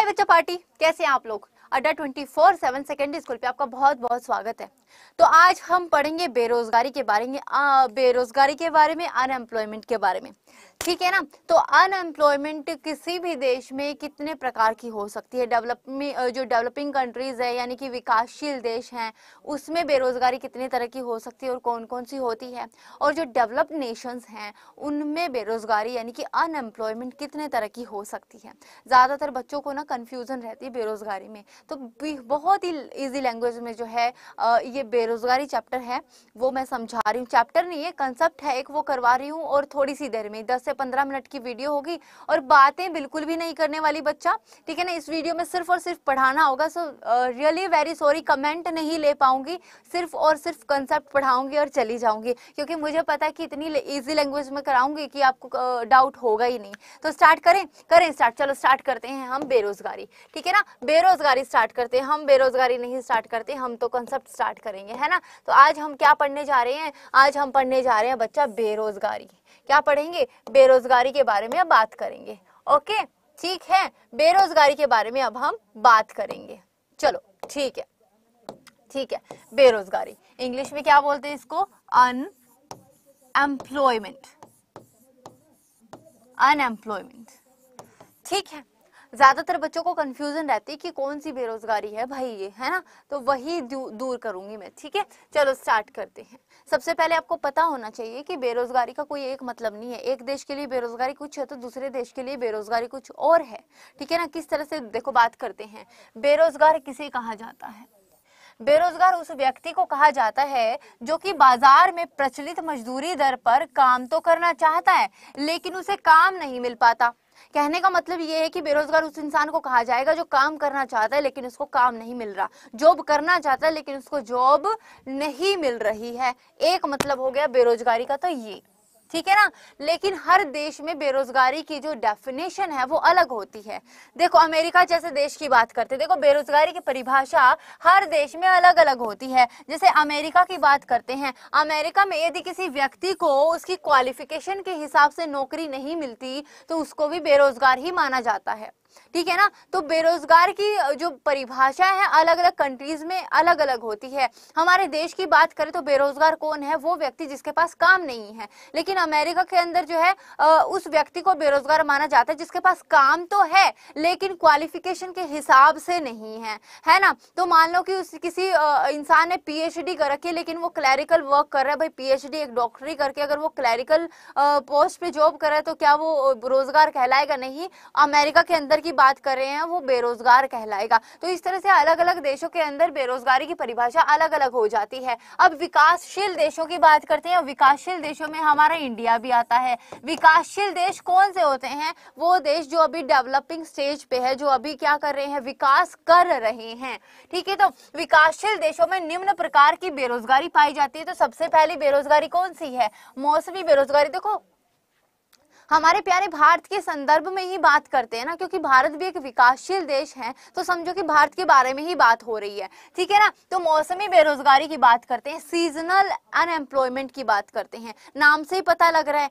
हाय बच्चा पार्टी, कैसे हैं आप लोग। अड्डा 24/7 सेकेंडरी स्कूल पे आपका बहुत बहुत स्वागत है। तो आज हम पढ़ेंगे बेरोजगारी के बारे में, अनएम्प्लॉयमेंट के बारे में, ठीक है ना। तो अनएम्प्लॉयमेंट किसी भी देश में कितने प्रकार की हो सकती है। जो डेवलपिंग कंट्रीज है यानी कि विकासशील देश हैं, उसमें बेरोजगारी कितने तरह की हो सकती है और कौन कौन सी होती है। और जो डेवलप्ड नेशंस हैं उनमें बेरोजगारी यानी कि अनएम्प्लॉयमेंट कितने तरह की हो सकती है। ज्यादातर बच्चों को ना कंफ्यूजन रहती है बेरोजगारी में, तो बहुत ही इजी लैंग्वेज में जो है ये बेरोजगारी चैप्टर है वो मैं समझा रही हूँ। चैप्टर नहीं है, कंसेप्ट है एक, वो करवा रही हूँ। और थोड़ी सी देर में 10 से 15 मिनट की वीडियो होगी और बातें बिल्कुल भी नहीं करने वाली बच्चा, ठीक है ना। इस वीडियो में सिर्फ और सिर्फ पढ़ाना होगा। So really very sorry, comment नहीं ले पाऊंगी, सिर्फ और सिर्फ कंसेप्ट पढ़ाऊंगी और चली जाऊंगी, क्योंकि मुझे पता है कि इतनी इजी लैंग्वेज में कराऊंगी कि आपको डाउट होगा ही नहीं। तो स्टार्ट करें स्टार्ट। चलो स्टार्ट करते हैं हम बेरोजगारी, ठीक है ना। बेरोजगारी स्टार्ट करते हैं हम, बेरोजगारी नहीं स्टार्ट करते हम, तो कंसेप्ट स्टार्ट करेंगे, है ना। तो आज हम क्या पढ़ने जा रहे हैं, आज हम पढ़ने जा रहे हैं बच्चा बेरोजगारी। क्या पढ़ेंगे, बेरोजगारी के बारे में अब बात करेंगे। ओके ठीक है, बेरोजगारी के बारे में अब हम बात करेंगे। चलो ठीक है, ठीक है। बेरोजगारी इंग्लिश में क्या बोलते हैं इसको, अनएम्प्लॉयमेंट, अनएम्प्लॉयमेंट, ठीक है। ज्यादातर बच्चों को कंफ्यूजन रहती है कि कौन सी बेरोजगारी है भाई ये, है ना। तो वही दूर करूंगी मैं, ठीक है। चलो स्टार्ट करते हैं। सबसे पहले आपको पता होना चाहिए कि बेरोजगारी का कोई एक मतलब नहीं है। एक देश के लिए बेरोजगारी कुछ है तो दूसरे देश के लिए बेरोजगारी कुछ और है, ठीक है ना। किस तरह से देखो बात करते हैं। बेरोजगार किसे कहा जाता है, बेरोजगार उस व्यक्ति को कहा जाता है जो कि बाजार में प्रचलित मजदूरी दर पर काम तो करना चाहता है लेकिन उसे काम नहीं मिल पाता। कहने का मतलब ये है कि बेरोजगार उस इंसान को कहा जाएगा जो काम करना चाहता है लेकिन उसको काम नहीं मिल रहा, जॉब करना चाहता है लेकिन उसको जॉब नहीं मिल रही है। एक मतलब हो गया बेरोजगारी का तो ये, ठीक है ना। लेकिन हर देश में बेरोजगारी की जो डेफिनेशन है वो अलग होती है। देखो अमेरिका जैसे देश की बात करते हैं, देखो बेरोजगारी की परिभाषा हर देश में अलग अलग होती है। जैसे अमेरिका की बात करते हैं, अमेरिका में यदि किसी व्यक्ति को उसकी क्वालिफिकेशन के हिसाब से नौकरी नहीं मिलती तो उसको भी बेरोजगार ही माना जाता है, ठीक है ना। तो बेरोजगार की जो परिभाषा है अलग अलग कंट्रीज में अलग अलग होती है। हमारे देश की बात करें तो बेरोजगार कौन है, वो व्यक्ति जिसके पास काम नहीं है। लेकिन अमेरिका के अंदर जो है उस व्यक्ति को बेरोजगार माना जाता है जिसके पास काम तो है लेकिन क्वालिफिकेशन के हिसाब से नहीं है, है ना। तो मान लो कि किसी इंसान ने पीएचडी कर रखी है लेकिन वो क्लैरिकल वर्क कर रहा है। भाई पीएचडी एक डॉक्टरी करके अगर वो क्लैरिकल पोस्ट पे जॉब कर रहा है तो क्या वो रोजगार कहलाएगा, नहीं। अमेरिका के अंदर की बात कर रहे हैं वो बेरोजगार कहलाएगा। तो इस तरह से अलग अलग देशों के अंदर बेरोजगारी की परिभाषा अलग अलग हो जाती है। अब विकासशील देशों की बात करते हैं। विकासशील देशों में हमारा इंडिया भी आता है। विकासशील देश कौन से होते हैं, वो देश जो अभी डेवलपिंग स्टेज पे है, जो अभी क्या कर रहे हैं, विकास कर रहे हैं, ठीक है। तो विकासशील देशों में निम्न प्रकार की बेरोजगारी पाई जाती है। तो सबसे पहली बेरोजगारी कौन सी है, मौसमी बेरोजगारी। देखो हमारे प्यारे भारत के संदर्भ में ही बात करते हैं ना, क्योंकि भारत भी एक विकासशील देश है तो समझो कि भारत के बारे में ही बात हो रही है, ठीक है ना। तो मौसमी बेरोजगारी की बात करते हैं, सीजनल अनएम्प्लॉयमेंट की बात करते हैं। नाम से ही पता लग रहा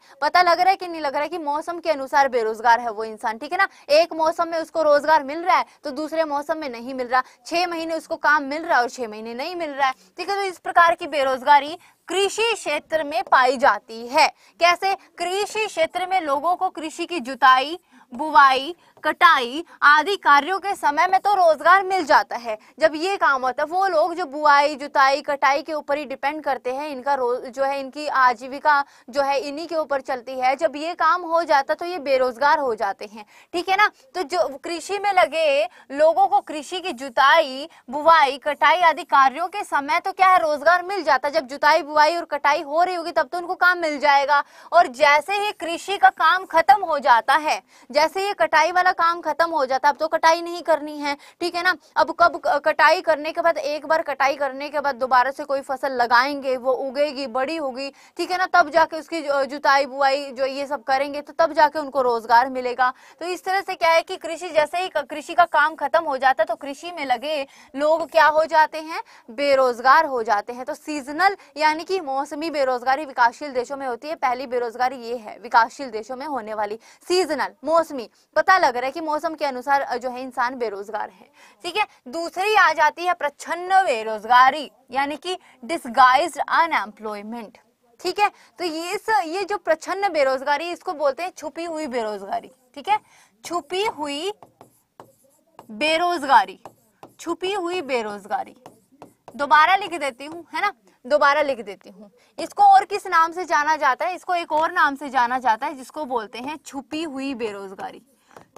है कि नहीं लग रहा है कि मौसम के अनुसार बेरोजगार है वो इंसान, ठीक है ना। एक मौसम में उसको रोजगार मिल रहा है तो दूसरे मौसम में नहीं मिल रहा। 6 महीने उसको काम मिल रहा है और 6 महीने नहीं मिल रहा है, ठीक है। तो इस प्रकार की बेरोजगारी कृषि क्षेत्र में पाई जाती है। कैसे, कृषि क्षेत्र में लोगों को कृषि की जुताई, बुवाई, कटाई आदि कार्यों के समय में तो रोजगार मिल जाता है। जब ये काम होता है, वो लोग जो बुआई, जुताई, कटाई के ऊपर ही डिपेंड करते हैं, इनका जो है इनकी आजीविका जो है इन्हीं के ऊपर चलती है। जब ये काम हो जाता तो ये बेरोजगार हो जाते हैं, ठीक है ना। तो जो कृषि में लगे लोगों को कृषि की जुताई, बुवाई, कटाई आदि कार्यों के समय तो क्या है, रोजगार मिल जाता। जब जुताई, बुआई और कटाई हो रही होगी तब तो उनको काम मिल जाएगा। और जैसे ही कृषि का काम खत्म हो जाता है, जैसे ये कटाई वाला काम खत्म हो जाता है, अब तो कटाई नहीं करनी है, ठीक है ना। अब कब कटाई करने के बाद, एक बार कटाई करने के बाद दोबारा से कोई फसल लगाएंगे, वो उगेगी, बड़ी होगी, ठीक है ना, तब जाके उसकी जुताई, बुआई जो ये सब करेंगे तो तब जाके उनको रोजगार मिलेगा। तो इस तरह से क्या है कि कृषि, जैसे ही कृषि का काम खत्म हो जाता है तो कृषि में लगे लोग क्या हो जाते हैं, बेरोजगार हो जाते हैं। तो सीजनल यानी कि मौसमी बेरोजगारी विकासशील देशों में होती है। पहली बेरोजगारी ये है विकासशील देशों में होने वाली, सीजनल, मौसमी मौसमी, पता लग रहा है कि मौसम के अनुसार जो है इंसान बेरोजगार है। ठीक है, दूसरी आ जाती है प्रच्छन्न बेरोजगारी, यानी कि डिस्गाइज्ड अनएम्प्लॉयमेंट। ठीक है, तो ये जो प्रच्छन्न बेरोजगारी, इसको बोलते हैं छुपी हुई बेरोजगारी। ठीक है, छुपी हुई बेरोजगारी, छुपी हुई बेरोजगारी। दोबारा लिख देती हूँ, है ना, दोबारा लिख देती हूँ। इसको और किस नाम से जाना जाता है? इसको एक और नाम से जाना जाता है जिसको बोलते हैं छुपी हुई बेरोजगारी,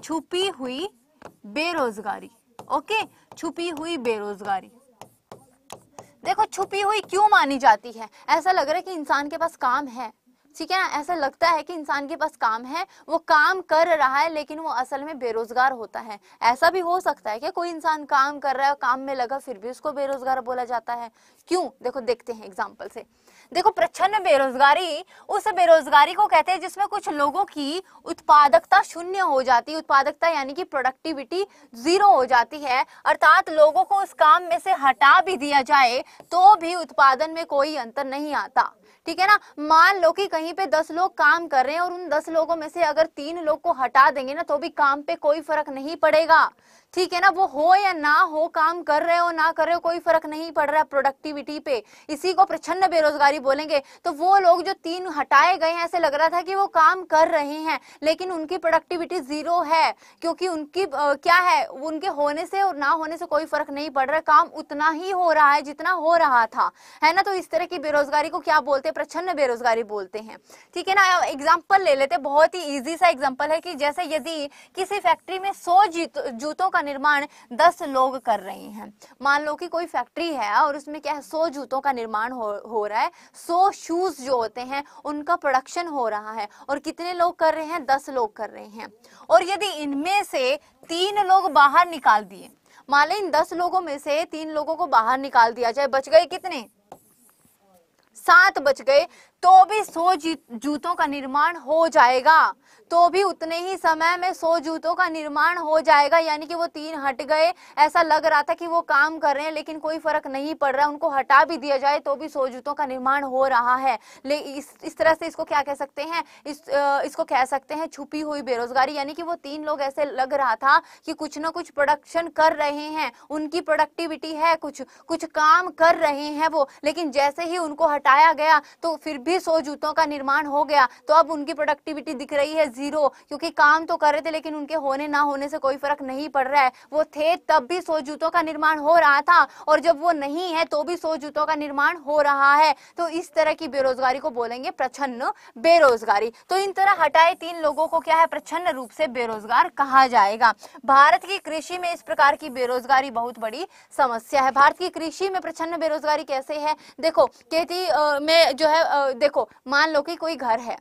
छुपी हुई बेरोजगारी। ओके, छुपी हुई बेरोजगारी। देखो, छुपी हुई क्यों मानी जाती है? ऐसा लग रहा है कि इंसान के पास काम है, ठीक है ना, ऐसा लगता है कि इंसान के पास काम है, वो काम कर रहा है, लेकिन वो असल में बेरोजगार होता है। ऐसा भी हो सकता है कि कोई इंसान काम कर रहा है, काम में लगा, फिर भी उसको बेरोजगार बोला जाता है। क्यों? देखो, देखते हैं एग्जाम्पल से। देखो, प्रच्छन्न बेरोजगारी उस बेरोजगारी को कहते हैं जिसमें कुछ लोगों की उत्पादकता शून्य हो जाती है। उत्पादकता यानी कि प्रोडक्टिविटी जीरो हो जाती है, अर्थात लोगों को उस काम में से हटा भी दिया जाए तो भी उत्पादन में कोई अंतर नहीं आता। ठीक है ना, मान लो कि कहीं पे 10 लोग काम कर रहे हैं और उन 10 लोगों में से अगर 3 लोग को हटा देंगे ना तो भी काम पे कोई फर्क नहीं पड़ेगा। ठीक है ना, वो हो या ना हो, काम कर रहे हो ना कर रहे हो, कोई फर्क नहीं पड़ रहा है प्रोडक्टिविटी पे। इसी को प्रच्छन्न बेरोजगारी बोलेंगे। तो वो लोग जो 3 हटाए गए हैं, ऐसे लग रहा था कि वो काम कर रहे हैं लेकिन उनकी प्रोडक्टिविटी जीरो है, क्योंकि उनकी क्या है, उनके होने से और ना होने से कोई फर्क नहीं पड़ रहा है, काम उतना ही हो रहा है जितना हो रहा था, है ना। तो इस तरह की बेरोजगारी को क्या बोलते हैं? प्रच्छन्न बेरोजगारी बोलते हैं। ठीक है ना, एग्जाम्पल ले लेते, बहुत ही ईजी सा एग्जाम्पल है कि जैसे यदि किसी फैक्ट्री में 100 जूतों का निर्माण 10 लोग कर रहे हैं। मान लो कि कोई फैक्ट्री है और उसमें क्या है, 100 जूतों का निर्माण हो रहा है, 100 शूज जो होते हैं उनका प्रोडक्शन हो रहा है, और कितने लोग कर रहे हैं? 10 लोग कर रहे हैं। और यदि इनमें से 3 लोग बाहर निकाल दिए, मान लो इन 10 लोगों में से 3 लोगों को बाहर निकाल दिया जाए, बच गए कितने? 7 बच गए, तो भी 100 जूतों का निर्माण हो जाएगा। तो भी उतने ही समय में 100 जूतों का निर्माण हो जाएगा, यानी कि वो 3 हट गए, ऐसा लग रहा था कि वो काम कर रहे हैं लेकिन कोई फर्क नहीं पड़ रहा, उनको हटा भी दिया जाए तो भी 100 जूतों का निर्माण हो रहा है। इस तरह से इसको क्या कह सकते हैं? इसको कह सकते हैं छुपी हुई बेरोजगारी, यानी कि वो 3 लोग ऐसे लग रहा था कि कुछ ना कुछ प्रोडक्शन कर रहे हैं, उनकी प्रोडक्टिविटी है, कुछ काम कर रहे हैं वो, लेकिन जैसे ही उनको हटाया गया तो फिर भी 100 जूतों का निर्माण हो गया। तो अब उनकी प्रोडक्टिविटी दिख रही है जीरो, क्योंकि काम तो कर रहे थे लेकिन उनके होने ना होने से कोई फर्क नहीं पड़ रहा है। वो थे तब भी 100 जूतों का निर्माण हो रहा था, और जब वो नहीं है तो भी 100 जूतों का निर्माण हो रहा है। तो इस तरह की बेरोजगारी को बोलेंगे प्रच्छन्न बेरोजगारी। तो इन तरह हटाए 3 लोगों को क्या है? प्रच्छन्न रूप से बेरोजगार कहा जाएगा। भारत की कृषि में इस प्रकार की बेरोजगारी बहुत बड़ी समस्या है। भारत की कृषि में प्रच्छन्न बेरोजगारी कैसे है? देखो, खेती में जो है, देखो मान लो कि कोई घर है,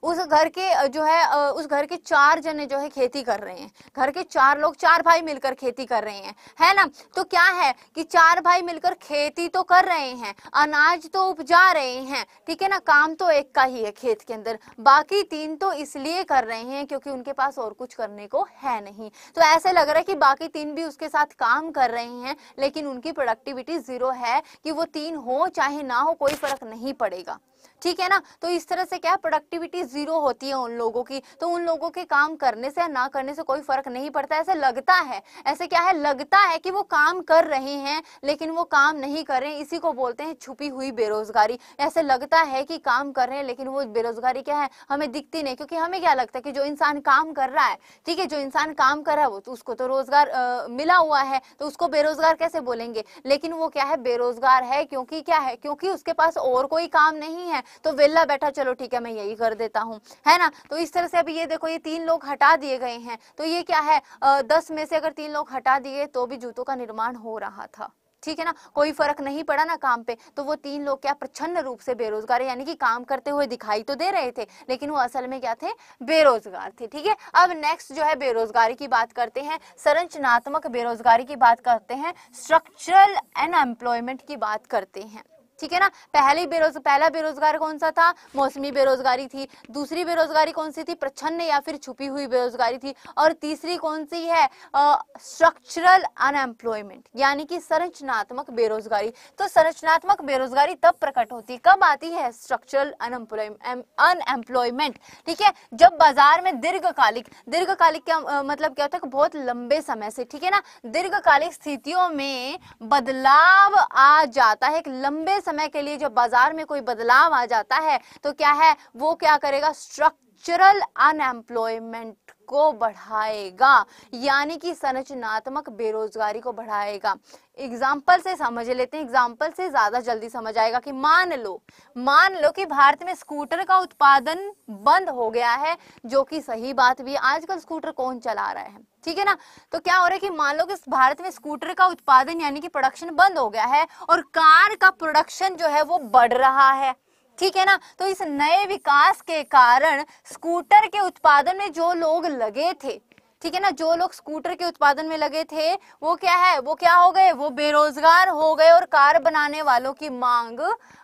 उस घर के जो है उस घर के 4 जने जो है खेती कर रहे हैं, घर के 4 लोग, 4 भाई मिलकर खेती कर रहे हैं, है ना। तो क्या है कि 4 भाई मिलकर खेती तो कर रहे हैं, अनाज तो उपजा रहे हैं, ठीक है ना, काम तो एक का ही है खेत के अंदर, बाकी 3 तो इसलिए कर रहे हैं क्योंकि उनके पास और कुछ करने को है नहीं। तो ऐसे लग रहा है कि बाकी 3 भी उसके साथ काम कर रहे हैं लेकिन उनकी प्रोडक्टिविटी जीरो है, कि वो 3 हो चाहे ना हो कोई फर्क नहीं पड़ेगा। ठीक है ना, तो इस तरह से क्या है, प्रोडक्टिविटी जीरो होती है उन लोगों की। तो उन लोगों के काम करने से या ना करने से कोई फर्क नहीं पड़ता। ऐसे लगता है, ऐसे क्या है, लगता है कि वो काम कर रहे हैं लेकिन वो काम नहीं कर रहे हैं। इसी को बोलते हैं छुपी हुई बेरोजगारी। ऐसे लगता है कि काम कर रहे हैं लेकिन वो बेरोजगारी क्या है, हमें दिखती नहीं, क्योंकि हमें क्या लगता है कि जो इंसान काम कर रहा है, ठीक है, जो इंसान काम कर रहा है वो तो उसको तो रोजगार मिला हुआ है, तो उसको बेरोजगार कैसे बोलेंगे। लेकिन वो क्या है, बेरोजगार है क्योंकि क्या है, क्योंकि उसके पास और कोई काम नहीं है, तो वेला बैठा, चलो ठीक है मैं यही कर देता हूँ, है ना। तो इस तरह से अभी ये देखो, ये 3 लोग हटा दिए गए हैं, तो ये क्या है, 10 में से अगर 3 लोग हटा दिए तो भी जूतों का निर्माण हो रहा था, ठीक है ना, कोई फर्क नहीं पड़ा ना काम पे। तो वो 3 लोग क्या प्रच्छन्न रूप से बेरोजगार है, यानी कि काम करते हुए दिखाई तो दे रहे थे लेकिन वो असल में क्या थे, बेरोजगार थे। ठीक है, अब नेक्स्ट जो है बेरोजगारी की बात करते हैं, संरचनात्मक बेरोजगारी की बात करते हैं, स्ट्रक्चरल अनएम्प्लॉयमेंट की बात करते हैं। ठीक है ना। पहला बेरोजगार कौन सा था, मौसमी बेरोजगारी थी। दूसरी बेरोजगारी कौन सी थी, प्रच्छन्न या फिर छुपी हुई बेरोजगारी थी। और तीसरी कौन सी है, स्ट्रक्चरल अनएम्प्लॉयमेंट, यानी कि संरचनात्मक बेरोजगारी। तो संरचनात्मक बेरोजगारी तब प्रकट होती है, कब आती है, स्ट्रक्चरल अनएम्प्लॉयमेंट, ठीक है, जब बाजार में दीर्घकालिक क्या मतलब क्या होता है, बहुत लंबे समय से, ठीक है ना, दीर्घकालिक स्थितियों में बदलाव आ जाता है। एक लंबे समय के लिए जब बाजार में कोई बदलाव आ जाता है तो क्या है, वो क्या करेगा, स्ट्रक्चरल अनएम्प्लॉयमेंट को बढ़ाएगा, यानी कि संरचनात्मक बेरोजगारी को बढ़ाएगा। एग्जाम्पल से समझ लेते हैं, एग्जाम्पल से ज्यादा जल्दी समझ आएगा कि मान लो कि भारत में स्कूटर का उत्पादन बंद हो गया है, जो कि सही बात भी है, आजकल स्कूटर कौन चला रहा है, ठीक है ना। तो क्या हो रहा है कि मान लो कि भारत में स्कूटर का उत्पादन यानी कि प्रोडक्शन बंद हो गया है और कार का प्रोडक्शन जो है वो बढ़ रहा है, ठीक है ना। तो इस नए विकास के कारण स्कूटर के उत्पादन में जो लोग लगे थे, ठीक है ना, जो लोग स्कूटर के उत्पादन में लगे थे वो क्या है, वो क्या हो गए, वो बेरोजगार हो गए और कार बनाने वालों की मांग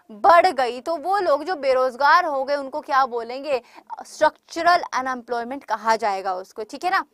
बढ़ गई। तो वो लोग जो बेरोजगार हो गए उनको क्या बोलेंगे, स्ट्रक्चरल अनएम्प्लॉयमेंट कहा जाएगा उसको, ठीक है ना।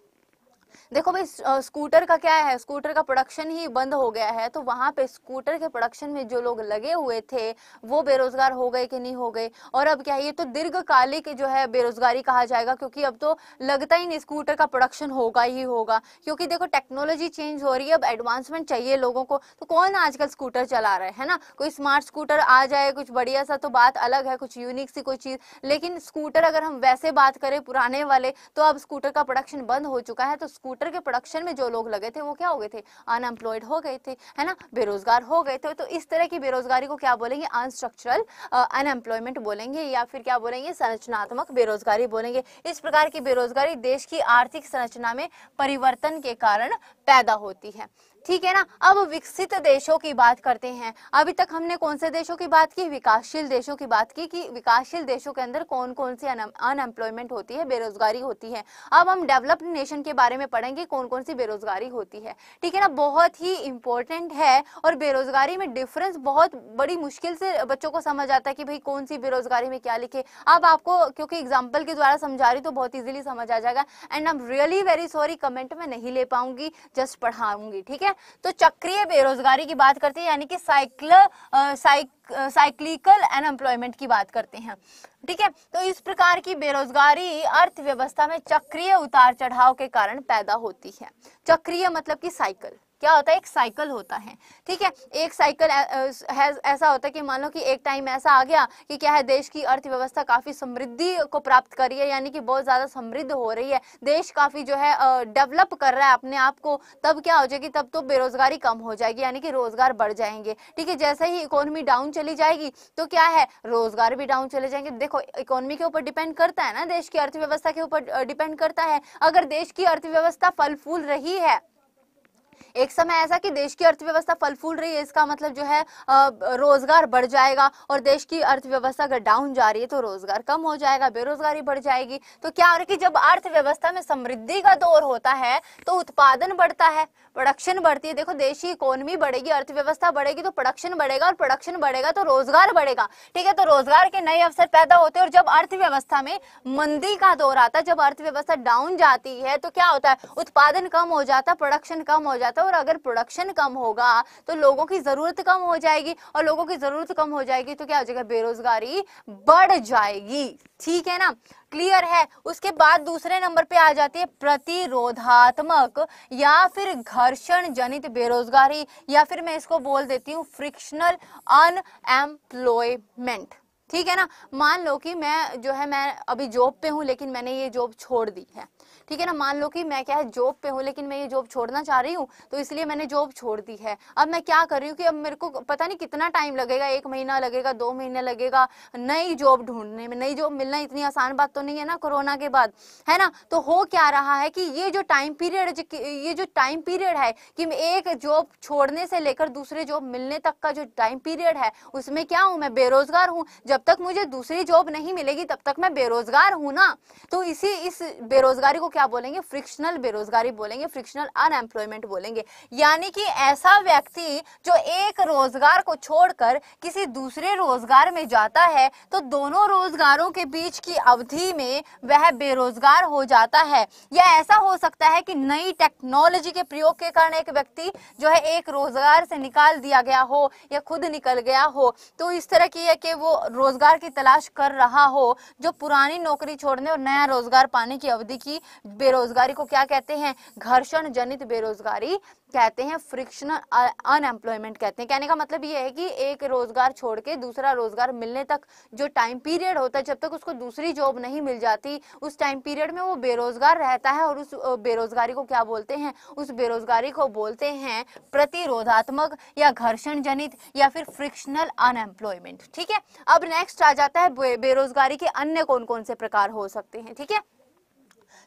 देखो भाई, स्कूटर का क्या है, स्कूटर का प्रोडक्शन ही बंद हो गया है, तो वहां पे स्कूटर के प्रोडक्शन में जो लोग लगे हुए थे वो बेरोजगार हो गए कि नहीं हो गए। और अब क्या है, ये तो दीर्घकालिक जो है बेरोजगारी कहा जाएगा, क्योंकि अब तो लगता ही नहीं स्कूटर का प्रोडक्शन होगा ही होगा, क्योंकि देखो टेक्नोलॉजी चेंज हो रही है, अब एडवांसमेंट चाहिए लोगों को। तो कौन आजकल स्कूटर चला रहा है ना, कोई स्मार्ट स्कूटर आ जाए कुछ बढ़िया सा तो बात अलग है, कुछ यूनिक सी कोई चीज, लेकिन स्कूटर अगर हम वैसे बात करें पुराने वाले, तो अब स्कूटर का प्रोडक्शन बंद हो चुका है। तो स्कूटर के प्रोडक्शन में जो लोग लगे थे वो क्या हो गए थे, अनएम्प्लॉयड हो गए थे, है ना, बेरोजगार हो गए थे। तो इस तरह की बेरोजगारी को क्या बोलेंगे, अनस्ट्रक्चरल अनएम्प्लॉयमेंट बोलेंगे, या फिर क्या बोलेंगे, संरचनात्मक बेरोजगारी बोलेंगे। इस प्रकार की बेरोजगारी देश की आर्थिक संरचना में परिवर्तन के कारण पैदा होती है, ठीक है ना। अब विकसित देशों की बात करते हैं। अभी तक हमने कौन से देशों की बात की, विकासशील देशों की बात की, कि विकासशील देशों के अंदर कौन कौन सी अनएम्प्लॉयमेंट होती है, बेरोजगारी होती है। अब हम डेवलप्ड नेशन के बारे में पढ़ेंगे, कौन कौन सी बेरोजगारी होती है, ठीक है ना, बहुत ही इंपॉर्टेंट है। और बेरोजगारी में डिफरेंस बहुत बड़ी मुश्किल से बच्चों को समझ आता है कि भाई कौन सी बेरोजगारी में क्या लिखे। अब आपको क्योंकि एग्जाम्पल के द्वारा समझा रही तो बहुत इजीली समझ आ जाएगा। And I am really very sorry, comment में नहीं ले पाऊंगी, जस्ट पढ़ाऊंगी, ठीक है। तो चक्रीय बेरोजगारी की बात करते हैं, यानी कि साइक्लिकल अनएम्प्लॉयमेंट की बात करते हैं, ठीक है। तो इस प्रकार की बेरोजगारी अर्थव्यवस्था में चक्रीय उतार चढ़ाव के कारण पैदा होती है। चक्रीय मतलब कि साइकिल, क्या होता है, एक साइकिल होता है, ठीक है। एक साइकिल ऐसा होता है कि मान लो कि एक टाइम ऐसा आ गया कि क्या है, देश की अर्थव्यवस्था काफी समृद्धि को प्राप्त कर रही है, यानी कि बहुत ज्यादा समृद्ध हो रही है, देश काफी जो है डेवलप कर रहा है अपने आप को। तब क्या हो जाएगी, तब तो बेरोजगारी कम हो जाएगी, यानी कि रोजगार बढ़ जाएंगे, ठीक है। जैसे ही इकोनॉमी डाउन चली जाएगी तो क्या है, रोजगार भी डाउन चले जाएंगे। देखो इकोनॉमी के ऊपर डिपेंड करता है ना, देश की अर्थव्यवस्था के ऊपर डिपेंड करता है। अगर देश की अर्थव्यवस्था फल फूल रही है, एक समय ऐसा कि देश की अर्थव्यवस्था फल फूल रही है, इसका मतलब जो है रोजगार बढ़ जाएगा। और देश की अर्थव्यवस्था अगर डाउन जा रही है तो रोजगार कम हो जाएगा, बेरोजगारी बढ़ जाएगी। तो क्या हो रहा है कि जब अर्थव्यवस्था में समृद्धि का दौर होता है तो उत्पादन बढ़ता है, प्रोडक्शन बढ़ती है। देखो देश की इकोनॉमी बढ़ेगी, अर्थव्यवस्था बढ़ेगी तो प्रोडक्शन बढ़ेगा, और प्रोडक्शन बढ़ेगा तो रोजगार बढ़ेगा, ठीक है। तो रोजगार के नए अवसर पैदा होते हैं। और जब अर्थव्यवस्था में मंदी का दौर आता है, जब अर्थव्यवस्था डाउन जाती है तो क्या होता है, उत्पादन कम हो जाता है, प्रोडक्शन कम हो जाता है। और अगर प्रोडक्शन कम होगा तो लोगों की जरूरत कम हो जाएगी, और लोगों की जरूरत कम हो जाएगी तो क्या हो जाएगा, बेरोजगारी बढ़ जाएगी, ठीक है ना, क्लियर है। उसके बाद दूसरे नंबर पे आ जाती है प्रतिरोधात्मक या फिर घर्षण जनित बेरोजगारी, या फिर मैं इसको बोल देती हूँ फ्रिक्शनल अनएम्प्लॉयमेंट, ठीक है ना। मान लो कि मैं अभी जॉब पे हूँ लेकिन मैंने ये जॉब छोड़ दी है, ठीक है ना। मान लो कि मैं क्या है, जॉब पे हूँ लेकिन मैं ये जॉब छोड़ना चाह रही हूँ, तो इसलिए मैंने जॉब छोड़ दी है। अब मैं क्या कर रही हूँ कि अब मेरे को पता नहीं कितना टाइम लगेगा, 1 महीना लगेगा, 2 महीने लगेगा नई जॉब ढूंढने में। नई जॉब मिलना इतनी आसान बात तो नहीं है ना कोरोना के बाद, है ना। तो हो क्या रहा है कि ये जो टाइम पीरियड है कि एक जॉब छोड़ने से लेकर दूसरे जॉब मिलने तक का जो टाइम पीरियड है, उसमें क्या हूँ, मैं बेरोजगार हूँ। जब जब तक मुझे दूसरी जॉब नहीं मिलेगी तब तक मैं बेरोजगार हूं ना। तो इस बेरोजगारी को क्या बोलेंगे, फ्रिक्शनल बेरोजगारी बोलेंगे, फ्रिक्शनल अनएम्प्लॉयमेंट बोलेंगे। यानी कि ऐसा व्यक्ति जो एक रोजगार को छोड़कर किसी दूसरे रोजगार में जाता है तो दोनों रोजगारों के बीच की अवधि में वह बेरोजगार हो जाता है। या ऐसा हो सकता है कि नई टेक्नोलॉजी के प्रयोग के कारण एक व्यक्ति जो है एक रोजगार से निकाल दिया गया हो या खुद निकल गया हो, तो इस तरह की है कि वो रोजगार की तलाश कर रहा हो। जो पुरानी नौकरी छोड़ने और नया रोजगार पाने की अवधि की बेरोजगारी को क्या कहते हैं, घर्षण जनित बेरोजगारी कहते हैं, फ्रिक्शनल अनएम्प्लॉयमेंट कहते हैं। कहने का मतलब ये है कि एक रोजगार छोड़ के दूसरा रोजगार मिलने तक जो टाइम पीरियड होता है, जब तक उसको दूसरी जॉब नहीं मिल जाती, उस टाइम पीरियड में वो बेरोजगार रहता है। और उस बेरोजगारी को क्या बोलते हैं, उस बेरोजगारी को बोलते हैं प्रतिरोधात्मक या घर्षण जनित या फिर फ्रिक्शनल अनएम्प्लॉयमेंट। ठीक है, अब नेक्स्ट आ जाता है बेरोजगारी के अन्य कौन कौन से प्रकार हो सकते हैं। ठीक है,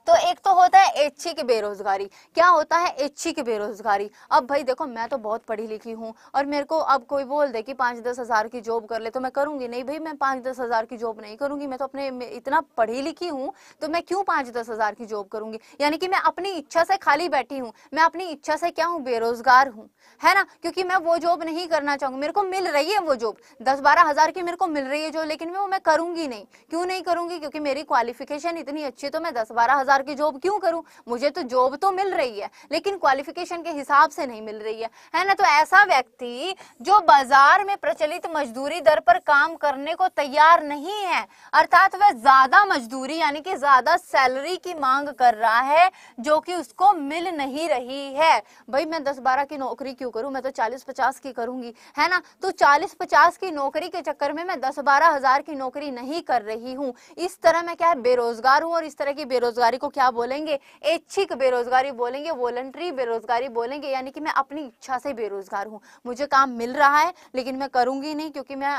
तो एक तो होता है ऐच्छिक बेरोजगारी। क्या होता है ऐच्छिक बेरोजगारी? अब भाई देखो, मैं तो बहुत पढ़ी लिखी हूँ और मेरे को अब कोई बोल दे कि 5-10 हजार की जॉब कर ले तो मैं करूंगी नहीं भाई, मैं 5-10 हजार की जॉब नहीं करूंगी। मैं तो इतना पढ़ी लिखी हूँ तो मैं क्यों 5-10 हजार की जॉब करूंगी। यानी कि मैं अपनी इच्छा से खाली बैठी हूँ, मैं अपनी इच्छा से क्या हूँ, बेरोजगार हूँ, है ना, क्योंकि मैं वो जॉब नहीं करना चाहूंगी। मेरे को मिल रही है वो जॉब, 10-12 हजार की मेरे को मिल रही है जो, लेकिन मैं करूंगी नहीं। क्यों नहीं करूंगी? क्योंकि मेरी क्वालिफिकेशन इतनी अच्छी है, तो मैं 10-12 हजार की जॉब क्यों करूं? मुझे तो जॉब तो मिल रही है लेकिन क्वालिफिकेशन के हिसाब से नहीं मिल रही है ना। तो ऐसा व्यक्ति जो बाजार में प्रचलित मजदूरी दर पर काम करने को तैयार नहीं है, अर्थात वह ज्यादा मजदूरी यानी कि ज्यादा सैलरी की मांग कर रहा है जो कि उसको मिल नहीं रही है। भाई मैं 10-12 की नौकरी क्यों करूं, मैं तो 40-50 की करूंगी, है ना। तो 40-50 की नौकरी के चक्कर में मैं 10-12 हजार की नौकरी नहीं कर रही हूं। इस तरह मैं क्या है, बेरोजगार हूं। और इस तरह की बेरोजगारी को क्या बोलेंगे, ऐच्छिक बेरोजगारी बोलेंगे, वॉलंटरी बेरोजगारी बोलेंगे। यानी कि मैं अपनी इच्छा से बेरोजगार हूँ, मुझे काम मिल रहा है लेकिन मैं करूंगी नहीं क्योंकि मैं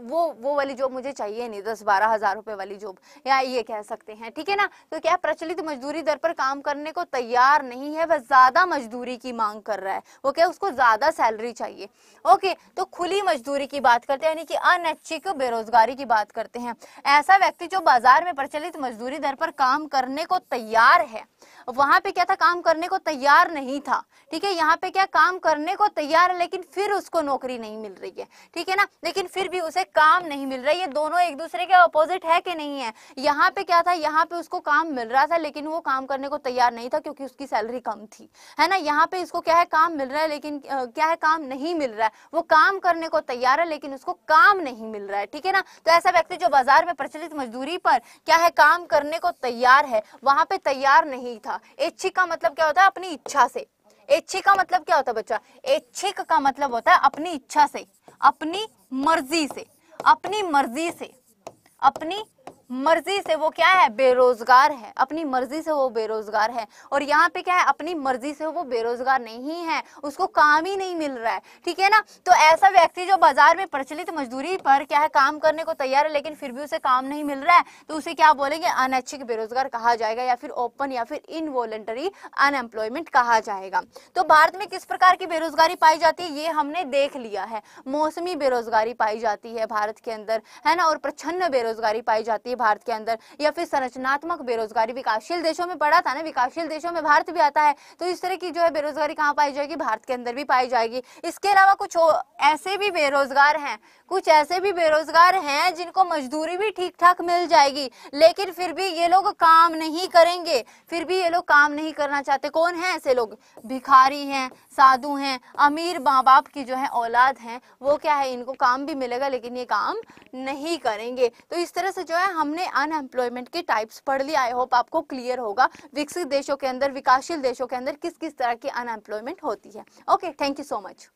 वो वाली जॉब मुझे चाहिए नहीं, 10-12 हजार रुपए वाली जॉब, या ये कह सकते हैं। ठीक है ना। तो क्या प्रचलित मजदूरी दर पर काम करने को तैयार नहीं है, वह ज्यादा मजदूरी की मांग कर रहा है, वो क्या, उसको ज्यादा सैलरी चाहिए। ओके, तो खुली मजदूरी की बात करते हैं यानी कि अनैच्छिक बेरोजगारी की बात करते हैं। ऐसा व्यक्ति जो बाजार में प्रचलित मजदूरी दर पर काम करने को तैयार है, वहां पे क्या था, काम करने को तैयार नहीं था। ठीक है, यहाँ पे क्या, काम करने को तैयार है लेकिन फिर उसको नौकरी नहीं मिल रही है। ठीक है ना, लेकिन फिर भी उसे काम नहीं मिल रहा है। ये दोनों एक दूसरे के अपोजिट है कि नहीं है। यहाँ पे क्या था, यहाँ पे उसको काम मिल रहा था लेकिन वो काम करने को तैयार नहीं था क्योंकि उसकी सैलरी कम थी, है ना। यहाँ पे इसको क्या है, काम मिल रहा है लेकिन क्या है, काम नहीं मिल रहा है। वो काम करने को तैयार है लेकिन उसको काम नहीं मिल रहा है। ठीक है ना। तो ऐसा व्यक्ति जो बाजार में प्रचलित मजदूरी पर क्या है, काम करने को तैयार है, वहां पे तैयार नहीं था। ऐच्छिक का मतलब क्या होता है, अपनी इच्छा से। ऐच्छिक का मतलब क्या होता है बच्चा, ऐच्छिक का मतलब होता है अपनी इच्छा से, अपनी मर्जी से, अपनी मर्जी से, अपनी मर्जी से वो क्या है, बेरोजगार है। अपनी मर्जी से वो बेरोजगार है। और यहाँ पे क्या है, अपनी मर्जी से वो बेरोजगार नहीं है, उसको काम ही नहीं मिल रहा है। ठीक है ना। तो ऐसा व्यक्ति जो बाजार में प्रचलित मजदूरी पर क्या है, काम करने को तैयार है लेकिन फिर भी उसे काम नहीं मिल रहा है, तो उसे क्या बोलेंगे, अनैच्छिक बेरोजगार कहा जाएगा, या फिर ओपन या फिर इनवॉलंटरी अनएम्प्लॉयमेंट कहा जाएगा। तो भारत में किस प्रकार की बेरोजगारी पाई जाती है, ये हमने देख लिया है। मौसमी बेरोजगारी पाई जाती है भारत के अंदर, है ना, और प्रच्छन्न बेरोजगारी पाई जाती है भारत के अंदर, या फिर संरचनात्मक बेरोजगारी। विकासशील देशों में पढ़ा था ना, विकासशील देशों में भारत भी आता है। तो इस तरह की जो है बेरोजगारी कहाँ पाई जाएगी, भारत के अंदर भी पाई जाएगी। इसके अलावा कुछ ऐसे भी बेरोजगार हैं, कुछ ऐसे भी बेरोजगार हैं जिनको मजदूरी भी ठीक ठाक मिल जाएगी लेकिन फिर भी ये लोग काम नहीं करेंगे, फिर भी ये लोग काम नहीं करना चाहते। कौन है ऐसे लोग, भिखारी हैं, साधु हैं, अमीर माँ बाप की जो है औलाद हैं, वो क्या है, इनको काम भी मिलेगा लेकिन ये काम नहीं करेंगे। तो इस तरह से जो है हमने अनएम्प्लॉयमेंट के टाइप्स पढ़ लिया। आई होप आपको क्लियर होगा विकसित देशों के अंदर, विकासशील देशों के अंदर किस किस तरह की अनएम्प्लॉयमेंट होती है। Okay, thank you so much.